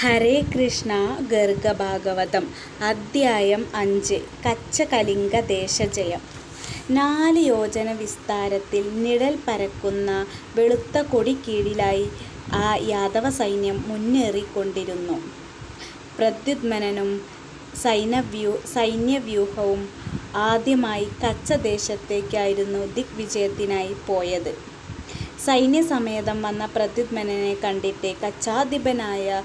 ഹരേ കൃഷ്ണ. ഗർഗഭാഗവതം അധ്യായം 5. കച്ചകലിംഗ ദേശജയം. 4 യോജന വിസ്താരത്തിൽ നിഴൽ പരക്കുന്ന വെളുത്ത കൊടിക്കീഴിലായി ആ യാദവ സൈന്യം മുന്നേറിക്കൊണ്ടിരുന്നു. പ്രദ്യുമ്നനും സൈന്യവ്യൂഹവും ആദ്യമായി കച്ചദേശത്തേക്കായിരുന്നു ദിഗ്വിജയത്തിനായി പോയത്. സൈന്യസമേതം വന്ന പ്രദ്യുമ്നനെ കണ്ടിട്ട് കച്ചാധിപനായ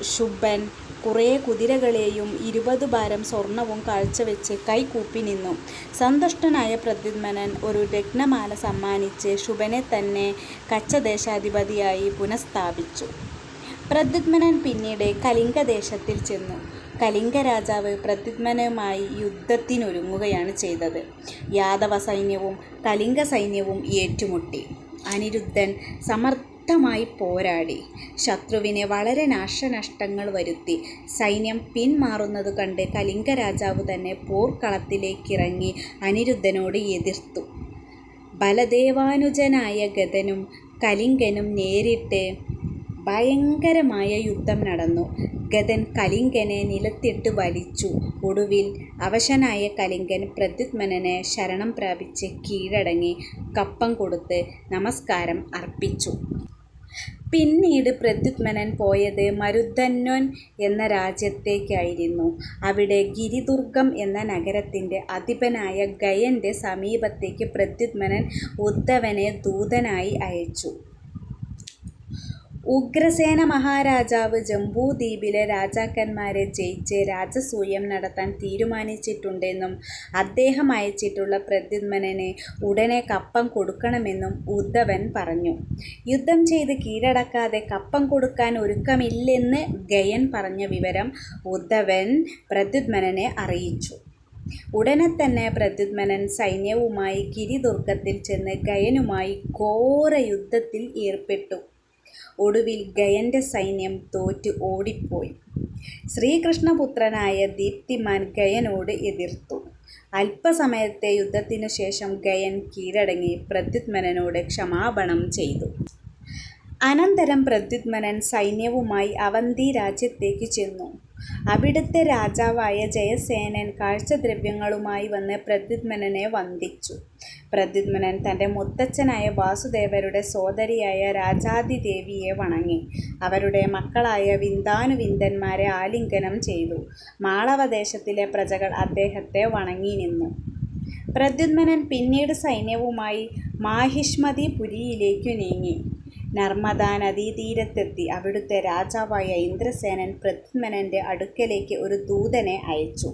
ശുംഭൻ കുറേ കുതിരകളെയും 20 ഭാരം സ്വർണവും കാഴ്ചവെച്ച് കൈകൂപ്പി നിന്നു. സന്തുഷ്ടനായ പ്രദ്യുമ്നൻ ഒരു രത്നമാല സമ്മാനിച്ച് ശുംഭനെ തന്നെ കച്ചദേശാധിപതിയായി പുനഃസ്ഥാപിച്ചു. പ്രദ്യുമ്നൻ പിന്നീട് കലിംഗദേശത്തിൽ ചെന്നു. കലിംഗ രാജാവ് പ്രദ്യുമ്നനുമായി യുദ്ധത്തിനൊരുങ്ങുകയാണ് ചെയ്തത്. യാദവ സൈന്യവും കലിംഗ സൈന്യവും ഏറ്റുമുട്ടി. അനിരുദ്ധൻ സമർത്ഥമായി പോരാടി ശത്രുവിനെ വളരെ നാശനഷ്ടങ്ങൾ വരുത്തി. സൈന്യം പിന്മാറുന്നതു കണ്ട് കലിംഗ രാജാവ് തന്നെ പോർക്കളത്തിലേക്കിറങ്ങി അനിരുദ്ധനോട് എതിർത്തു. ബലദേവാനുജനായ ഗദനും കലിംഗനും നേരിട്ട് ഭയങ്കരമായ യുദ്ധം നടന്നു. ഗദൻ കലിംഗനെ നിലത്തിട്ട് വലിച്ചു. ഒടുവിൽ അവശനായ കലിംഗൻ പ്രദ്യുമ്നനെ ശരണം പ്രാപിച്ച് കീഴടങ്ങി കപ്പം കൊടുത്ത് നമസ്കാരം അർപ്പിച്ചു. പിന്നീട് പ്രദ്യുമ്നൻ പോയത് മരുധന്വൻ എന്ന രാജ്യത്തേക്കായിരുന്നു. അവിടെ ഗിരിദുർഗം എന്ന നഗരത്തിൻ്റെ അധിപനായ ഗയൻ്റെ സമീപത്തേക്ക് പ്രദ്യുമ്നൻ ഉദ്ധവനെ ദൂതനായി അയച്ചു. ഉഗ്രസേന മഹാരാജാവ് ജംബൂദ്വീപിലെ രാജാക്കന്മാരെ ജയിച്ച് രാജസൂയം നടത്താൻ തീരുമാനിച്ചിട്ടുണ്ടെന്നും അദ്ദേഹം അയച്ചിട്ടുള്ള പ്രദ്യുമ്നന് ഉടനെ കപ്പം കൊടുക്കണമെന്നും ഉദ്ധവൻ പറഞ്ഞു. യുദ്ധം ചെയ്ത് കീഴടക്കാതെ കപ്പം കൊടുക്കാൻ ഒരുക്കമില്ലെന്ന് ഗയൻ പറഞ്ഞ വിവരം ഉദ്ധവൻ പ്രദ്യുമ്നനെ അറിയിച്ചു. ഉടനെ തന്നെ പ്രദ്യുമ്നൻ സൈന്യവുമായി ഗിരിദുർഗത്തിൽ ചെന്ന് ഗയനുമായി ഘോര യുദ്ധത്തിൽ ഏർപ്പെട്ടു. ഒടുവിൽ ഗയൻ്റെ സൈന്യം തോറ്റ് ഓടിപ്പോയി. ശ്രീകൃഷ്ണപുത്രനായ ദീപ്തിമാൻ ഗയനോട് എതിർത്തു. അല്പസമയത്തെ യുദ്ധത്തിനു ശേഷം ഗയൻ കീഴടങ്ങി പ്രദ്യുമ്നനോട് ക്ഷമാപണം ചെയ്തു. അനന്തരം പ്രദ്യുമ്നൻ സൈന്യവുമായി അവന്തി രാജ്യത്തേക്ക് ചെന്നു. അവിടുത്തെ രാജാവായ ജയസേനൻ കാഴ്ചദ്രവ്യങ്ങളുമായി വന്ന് പ്രദ്യുമ്നനെ വന്ദിച്ചു. പ്രദ്യുമ്നൻ തൻ്റെ മുത്തച്ഛനായ വാസുദേവരുടെ സോദരിയായ രാജാദിദേവിയെ വണങ്ങി. അവരുടെ മക്കളായ വിന്ദാനുവിന്ദന്മാരെ ആലിംഗനം ചെയ്തു. മാളവദേശത്തിലെ പ്രജകൾ അദ്ദേഹത്തെ വണങ്ങി നിന്നു. പ്രദ്യുമ്നൻ പിന്നീട് സൈന്യവുമായി മാഹിഷ്മതിപുരിയിലേക്കു നീങ്ങി. നർമ്മദാ നദീതീരത്തെത്തി. അവിടുത്തെ രാജാവായ ഇന്ദ്രസേനൻ പ്രദ്യുമ്നൻ്റെ അടുക്കലേക്ക് ഒരു ദൂതനെ അയച്ചു.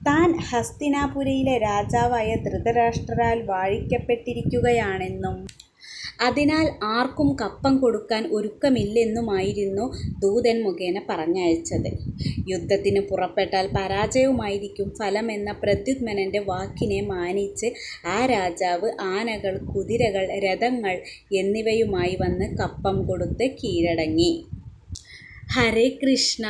താൻ ഹസ്തിനാപുരിയിലെ രാജാവായ ധൃതരാഷ്ട്രരാൽ വാഴിക്കപ്പെട്ടിരിക്കുകയാണെന്നും അതിനാൽ ആർക്കും കപ്പം കൊടുക്കാൻ ഒരുക്കമില്ലെന്നുമായിരുന്നു ദൂതൻ മുഖേന പറഞ്ഞയച്ചത്. യുദ്ധത്തിന് പുറപ്പെട്ടാൽ പരാജയവുമായിരിക്കും ഫലമെന്ന പ്രദ്യുമ്നൻ്റെ വാക്കിനെ മാനിച്ച് ആ രാജാവ് ആനകൾ, കുതിരകൾ, രഥങ്ങൾ എന്നിവയുമായി വന്ന് കപ്പം കൊടുത്ത് കീഴടങ്ങി. ഹരേ കൃഷ്ണ.